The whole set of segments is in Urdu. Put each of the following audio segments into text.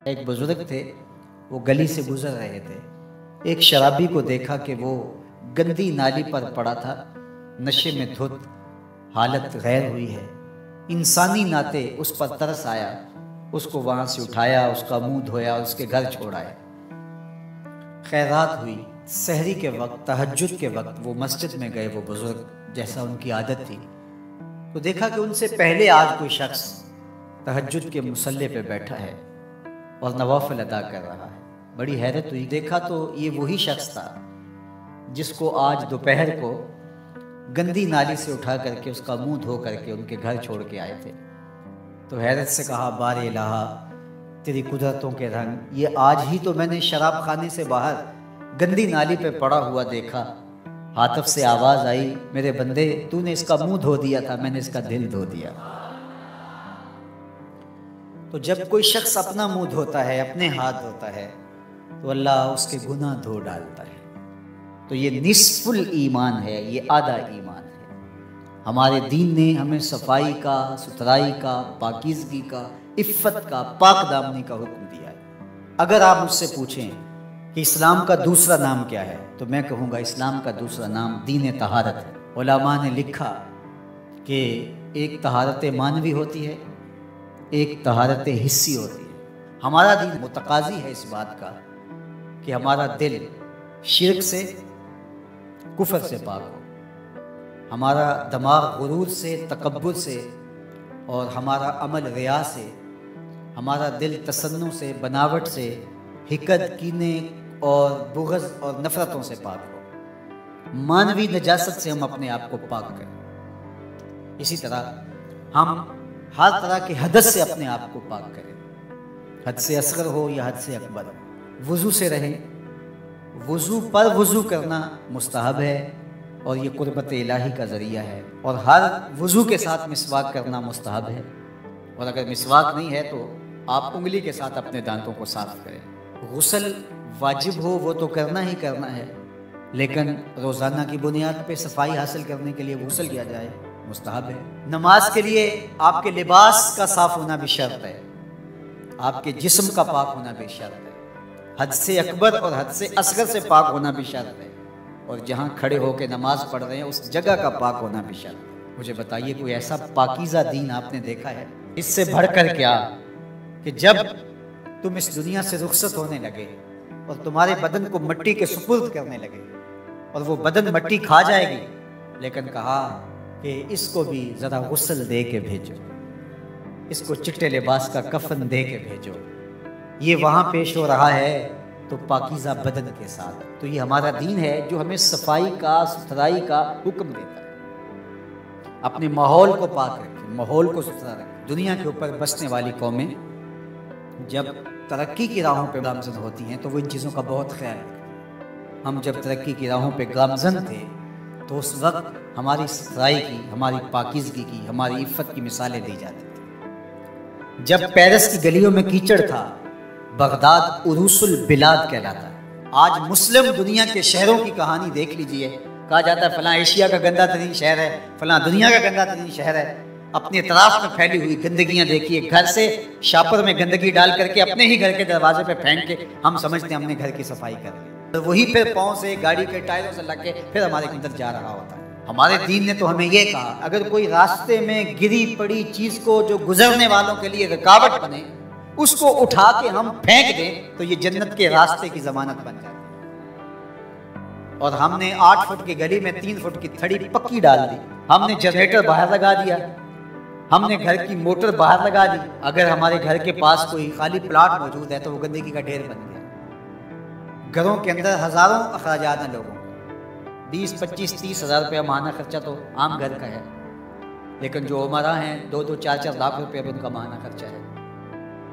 ایک بزرگ تھے، وہ گلی سے گزر رہے تھے۔ ایک شرابی کو دیکھا کہ وہ گندی نالی پر پڑا تھا، نشے میں دھت، حالت غیر ہوئی ہے۔ انسانی ناطے اس پر ترس آیا، اس کو وہاں سے اٹھایا، اس کا منہ دھویا، اس کے گھر چھوڑایا۔ خیرات ہوئی، سحری کے وقت، تہجد کے وقت وہ مسجد میں گئے، وہ بزرگ جیسا ان کی عادت تھی، تو دیکھا کہ ان سے پہلے آج کوئی شخص تہجد کے مصلی پہ بیٹھا ہے اور نوافل ادا کر رہا ہے۔ بڑی حیرت ہوئی، دیکھا تو یہ وہی شخص تھا جس کو آج دوپہر کو گندی نالی سے اٹھا کر کے اس کا منہ دھو کر کے ان کے گھر چھوڑ کے آئے تھے۔ تو حیرت سے کہا، بار الہا تیری قدرتوں کے رنگ، یہ آج ہی تو میں نے شراب خانے سے باہر گندی نالی پہ پڑا ہوا دیکھا، ہاتف سے آواز آئی، میرے بندے تو نے اس کا منہ دھو دیا تھا، میں نے اس کا دل دھو دیا۔ تو جب کوئی شخص اپنا منہ دھوتا ہے، اپنے ہاتھ دھوتا ہے، تو اللہ اس کے گناہ دھو ڈالتا ہے۔ تو یہ نصف الایمان ہے، یہ آدھا ایمان ہے۔ ہمارے دین نے ہمیں صفائی کا، ستھرائی کا، پاکیزگی کا، عفت کا، پاک دامنی کا حکم دیا ہے۔ اگر آپ مجھ سے پوچھیں کہ اسلام کا دوسرا نام کیا ہے، تو میں کہوں گا اسلام کا دوسرا نام دین طہارت ہے۔ علماء نے لکھا کہ ایک طہارت معنوی ہوتی ہے، ایک طہارت حسی ہوتی ہے۔ ہمارا دین متقاضی ہے اس بات کا کہ ہمارا دل شرک سے، کفر سے پاک ہو، ہمارا دماغ غرور سے، تکبر سے، اور ہمارا عمل ریا سے، ہمارا دل تصنع سے، بناوٹ سے، حقد، کینے اور بغض اور نفرتوں سے پاک ہو۔ مانوی نجاست سے ہم اپنے آپ کو پاک کریں۔ اسی طرح ہم ہر طرح کے حدث سے اپنے آپ کو پاک کریں، حد سے اصغر ہو یا حد سے اکبر۔ وضو سے رہیں، وضو پر وضو کرنا مستحب ہے اور یہ قربت الہی کا ذریعہ ہے، اور ہر وضو کے ساتھ مسواک کرنا مستحب ہے، اور اگر مسواک نہیں ہے تو آپ انگلی کے ساتھ اپنے دانتوں کو صاف کریں۔ غسل واجب ہو وہ تو کرنا ہی کرنا ہے، لیکن روزانہ کی بنیاد پہ صفائی حاصل کرنے کے لیے غسل کیا جائے مستحب ہے۔ نماز کے لیے آپ کے لباس کا صاف ہونا بھی شرط ہے، آپ کے جسم کا پاک ہونا بھی شرط ہے، حد سے اکبر اور حد سے اصغر سے پاک ہونا بھی شرط ہے، اور جہاں کھڑے ہو کے نماز پڑھ رہے ہیں اس جگہ کا پاک ہونا بھی شرط ہے۔ مجھے بتائیے کوئی ایسا پاکیزہ دین آپ نے دیکھا ہے؟ اس سے بڑھ کر کیا کہ جب تم اس دنیا سے رخصت ہونے لگے اور تمہارے بدن کو مٹی کے سپرد کرنے لگے، اور وہ بدن مٹی کھا جائے گی، لیکن کہا کہ اس کو بھی ذرا غسل دے کے بھیجو، اس کو چٹے لباس کا کفن دے کے بھیجو۔ یہ وہاں پیش ہو رہا ہے تو پاکیزہ بدن کے ساتھ۔ تو یہ ہمارا دین ہے جو ہمیں صفائی کا، ستھرائی کا حکم دیتا ہے۔ اپنے ماحول کو پاک رکھیں، ماحول کو ستھرا رکھیں۔ دنیا کے اوپر بسنے والی قومیں جب ترقی کی راہوں پہ گامزن ہوتی ہیں تو وہ ان چیزوں کا بہت خیال رکھیں۔ ہم جب ترقی کی راہوں پہ گامزن تھے تو اس وقت ہماری ستھرائی کی، ہماری پاکیزگی کی، ہماری عفت کی مثالیں دی جاتی تھیں۔ جب پیرس کی گلیوں میں کیچڑ تھا، بغداد عروس البلاد کہلاتا ہے۔ آج مسلم دنیا کے شہروں کی کہانی دیکھ لیجئے، کہا جاتا ہے فلاں ایشیا کا گندہ ترین شہر ہے، فلاں دنیا کا گندہ ترین شہر ہے۔ اپنے اطراف میں پھیلی ہوئی گندگیاں دیکھیے، گھر سے شاپر میں گندگی ڈال کر کے اپنے ہی گھر کے دروازے پہ پھینک کے ہم سمجھتے ہیں ہم نے گھر کی صفائی کر لی، وہی پھر پاؤں سے، گاڑی کے ٹائروں سے لگ کے پھر ہمارے اندر جا رہا ہوتا ہے۔ ہمارے دین نے تو ہمیں یہ کہا، اگر کوئی راستے میں گری پڑی چیز کو جو گزرنے والوں کے لیے رکاوٹ بنے، اس کو اٹھا کے ہم پھینک دیں تو یہ جنت کے راستے کی ضمانت بن جاتی ہے۔ اور ہم نے 8 فٹ کی گلی میں 3 فٹ کی تھڑی پکی ڈال دی، ہم نے جنریٹر باہر لگا دیا، ہم نے گھر کی موٹر باہر لگا دی۔ اگر ہمارے گھر کے پاس کوئی خالی پلاٹ موجود ہے تو وہ گندگی کا ڈھیر بن گیا۔ گھروں کے اندر ہزاروں اخراجات ہیں لوگوں، 20، 25، 30 ہزار روپیہ ماہانہ خرچہ تو عام گھر کا ہے، لیکن جو عمرہ ہیں 2-2، 4-4 لاکھ روپیہ بھی ان کا ماہانہ خرچہ ہے۔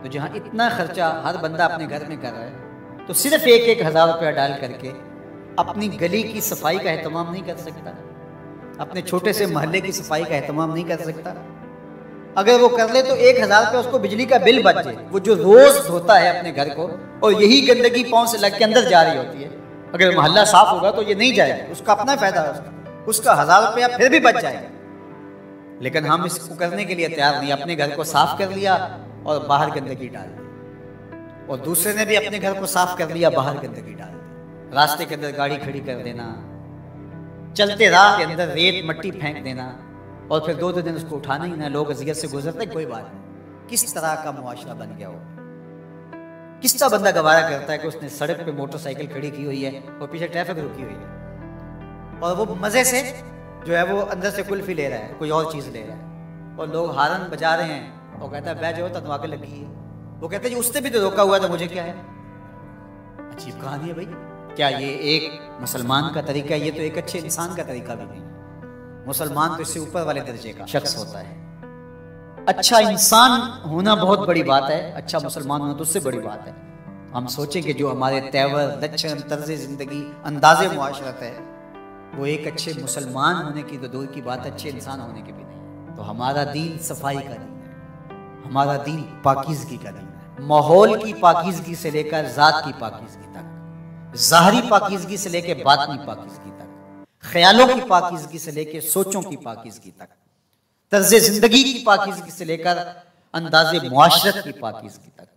تو جہاں اتنا خرچہ ہر بندہ اپنے گھر میں کر رہا ہے، تو صرف 1-1 ہزار روپیہ ڈال کر کے اپنی گلی کی صفائی کا اہتمام نہیں کر سکتا، اپنے چھوٹے سے محلے کی صفائی کا اہتمام نہیں کر سکتا۔ اگر وہ کر لے تو 1000 روپیہ اس کو بجلی کا بل بچ جائے، وہ جو روز دھوتا ہے اپنے گھر کو اور یہی گندگی پاؤں سے لگ کے اندر جا رہی ہوتی ہے، اگر محلہ صاف ہوگا تو یہ نہیں جائے گا، اس کا اپنا فائدہ ہے، اس کا 1000 روپیہ پھر بھی بچ جائے گا۔ لیکن ہم اس کو کرنے کے لیے تیار نہیں، اپنے گھر کو صاف کر لیا اور باہر گندگی ڈال دی۔ اور دوسرے نے بھی اپنے گھر کو صاف کر لیا، باہر گندگی ڈال دی، راستے کے اندر گاڑی کھڑی کر دینا، چلتے راہ کے اندر ریت مٹی پھینک دینا، اور پھر 2 دن اس کو اٹھانا ہی نہ، لوگ اذیت سے گزرتے کوئی بات نہیں۔ کس طرح کا معاشرہ بن گیا ہو؟ کس طرح بندہ گوارا کرتا ہے کہ اس نے سڑک پہ موٹر سائیکل کھڑی کی ہوئی ہے اور پیچھے ٹریفک رکی ہوئی ہے، اور وہ مزے سے جو ہے وہ اندر سے کلفی لے رہا ہے، کوئی اور چیز لے رہا ہے، اور لوگ ہارن بجا رہے ہیں، اور کہتا ہے بیٹھ جاؤ تنوا کے لگی ہے، وہ کہتے ہیں جی اس نے بھی تو روکا ہوا تھا، مجھے کیا ہے؟ عجیب کہانی ہے بھائی، کیا یہ ایک مسلمان کا طریقہ ہے؟ یہ تو ایک اچھے انسان کا طریقہ بھی نہیں۔ مسلمان تو اس سے اوپر والے درجے کا شخص ہوتا ہے۔ اچھا انسان ہونا بہت بڑی بات ہے، اچھا مسلمان ہونا تو اس سے بڑی بات ہے۔ ہم سوچیں کہ جو ہمارے تیور، لچھن، طرز زندگی، انداز معاشرت ہے، وہ ایک اچھے مسلمان ہونے کی تو دور کی بات، اچھے انسان ہونے کی بھی نہیں۔ تو ہمارا دین صفائی کا دین ہے، ہمارا دین پاکیزگی کا دین ہے، ماحول کی پاکیزگی سے لے کر ذات کی پاکیزگی تک، ظاہری پاکیزگی سے لے کے باطنی پاکیزگی تک، خیالوں کی پاکیزگی سے لے کے سوچوں کی پاکیزگی تک، طرز زندگی کی پاکیزگی سے لے کر انداز معاشرت کی پاکیزگی تک،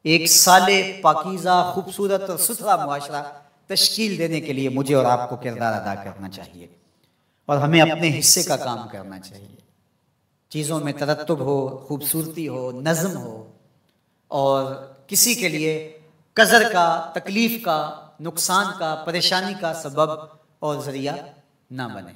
ایک صالح، پاکیزہ، خوبصورت اور ستھرا معاشرہ تشکیل دینے کے لیے مجھے اور آپ کو کردار ادا کرنا چاہیے، اور ہمیں اپنے حصے کا کام کرنا چاہیے۔ چیزوں میں ترتب ہو، خوبصورتی ہو، نظم ہو، اور کسی کے لیے قذر کا، تکلیف کا، نقصان کا، پریشانی کا سبب اور ذریعہ نہ بنے۔